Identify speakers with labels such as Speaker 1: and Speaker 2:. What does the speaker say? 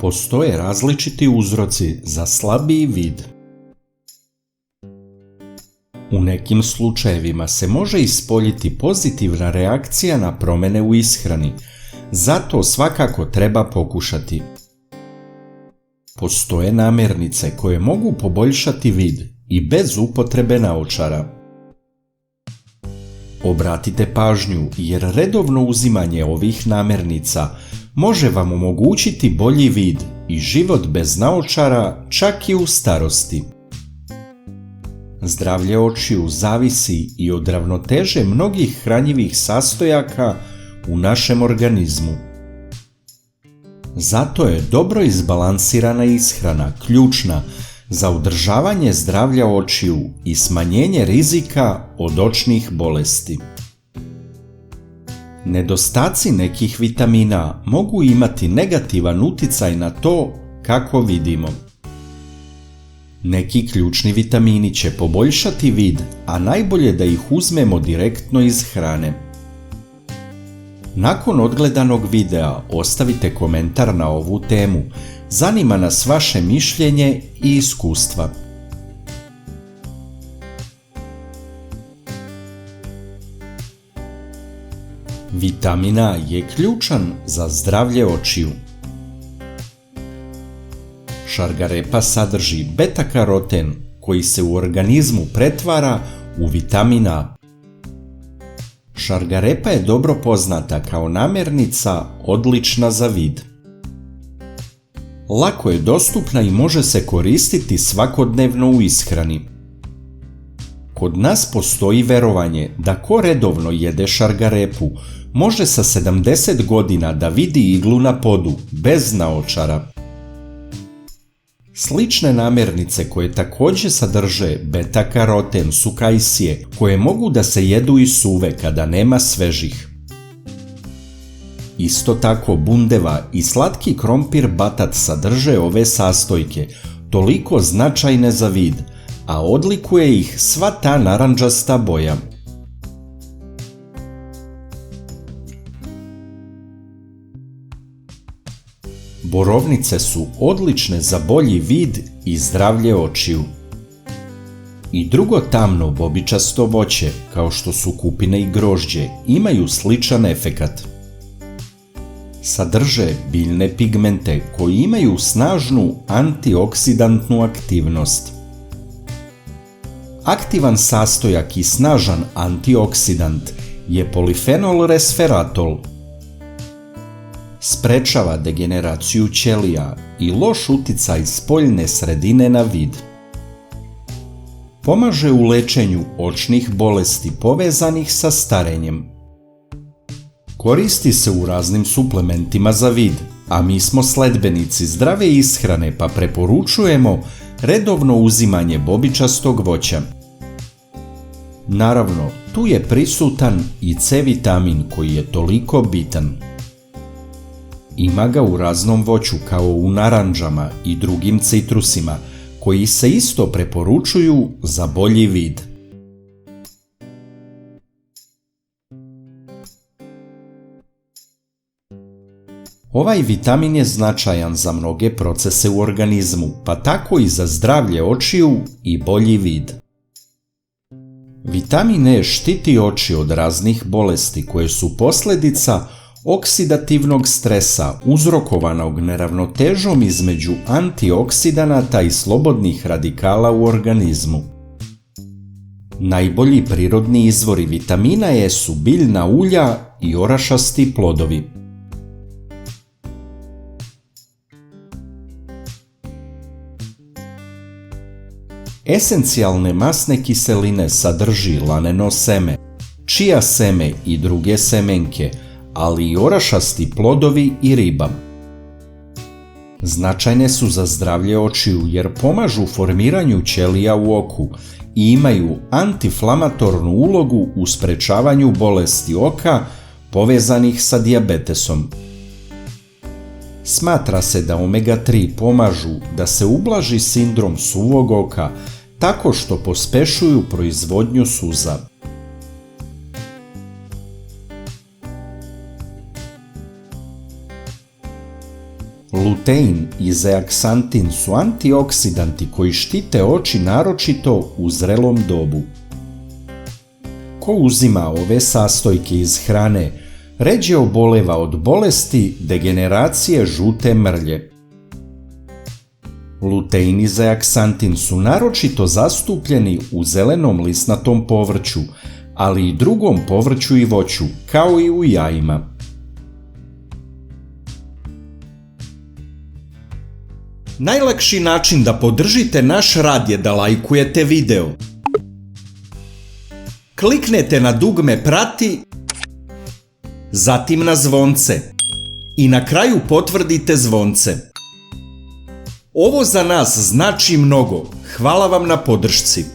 Speaker 1: Postoje različiti uzroci za slabiji vid. U nekim slučajevima se može ispoljiti pozitivna reakcija na promjene u ishrani, zato svakako treba pokušati. Postoje namirnice koje mogu poboljšati vid i bez upotrebe naočara. Obratite pažnju jer redovno uzimanje ovih namirnica može vam omogućiti bolji vid i život bez naočara čak i u starosti. Zdravlje očiju zavisi i od ravnoteže mnogih hranjivih sastojaka u našem organizmu. Zato je dobro izbalansirana ishrana ključna za održavanje zdravlja očiju i smanjenje rizika od očnih bolesti. Nedostaci nekih vitamina mogu imati negativan utjecaj na to kako vidimo. Neki ključni vitamini će poboljšati vid, a najbolje da ih uzmemo direktno iz hrane. Nakon odgledanog videa ostavite komentar na ovu temu. Zanima nas vaše mišljenje i iskustva. Vitamin A je ključan za zdravlje očiju. Šargarepa sadrži beta-karoten koji se u organizmu pretvara u vitamin A. Šargarepa je dobro poznata kao namirnica odlična za vid. Lako je dostupna i može se koristiti svakodnevno u ishrani. Kod nas postoji verovanje da ko redovno jede šargarepu može sa 70 godina da vidi iglu na podu bez naočara. Slične namirnice koje također sadrže beta-karoten su kajsije koje mogu da se jedu i suve kada nema svežih. Isto tako bundeva i slatki krompir batat sadrže ove sastojke, toliko značajne za vid, a odlikuje ih sva ta narandžasta boja. Borovnice su odlične za bolji vid i zdravlje očiju. I drugo tamno bobičasto voće, kao što su kupine i grožđe, imaju sličan efekat. Sadrže biljne pigmente koji imaju snažnu antioksidantnu aktivnost. Aktivan sastojak i snažan antioksidant je polifenol resveratrol. Sprečava degeneraciju ćelija i loš uticaj spoljne sredine na vid. Pomaže u lečenju očnih bolesti povezanih sa starenjem. Koristi se u raznim suplementima za vid, a mi smo sledbenici zdrave ishrane pa preporučujemo redovno uzimanje bobičastog voća. Naravno, tu je prisutan i C vitamin koji je toliko bitan. Ima ga u raznom voću kao u narandžama i drugim citrusima koji se isto preporučuju za bolji vid. Ovaj vitamin je značajan za mnoge procese u organizmu, pa tako i za zdravlje očiju i bolji vid. Vitamin E štiti oči od raznih bolesti koje su posljedica oksidativnog stresa uzrokovanog neravnotežom između antioksidanata i slobodnih radikala u organizmu. Najbolji prirodni izvori vitamina E su biljna ulja i orašasti plodovi. Esencijalne masne kiseline sadrži laneno seme, čija seme i druge semenke, ali i orašasti plodovi i riba. Značajne su za zdravlje očiju jer pomažu formiranju ćelija u oku i imaju antiinflamatornu ulogu u sprečavanju bolesti oka povezanih sa dijabetesom. Smatra se da omega-3 pomažu da se ublaži sindrom suvog oka tako što pospešuju proizvodnju suza. Lutein i zeaksantin su antioksidanti koji štite oči naročito u zrelom dobu. Ko uzima ove sastojke iz hrane, ređe oboleva od bolesti degeneracije žute mrlje. Lutein i zeaksantin su naročito zastupljeni u zelenom lisnatom povrću, ali i drugom povrću i voću, kao i u jajima. Najlakši način da podržite naš rad je da lajkujete video. Kliknete na dugme prati, zatim na zvonce i na kraju potvrdite zvonce. Ovo za nas znači mnogo. Hvala vam na podršci.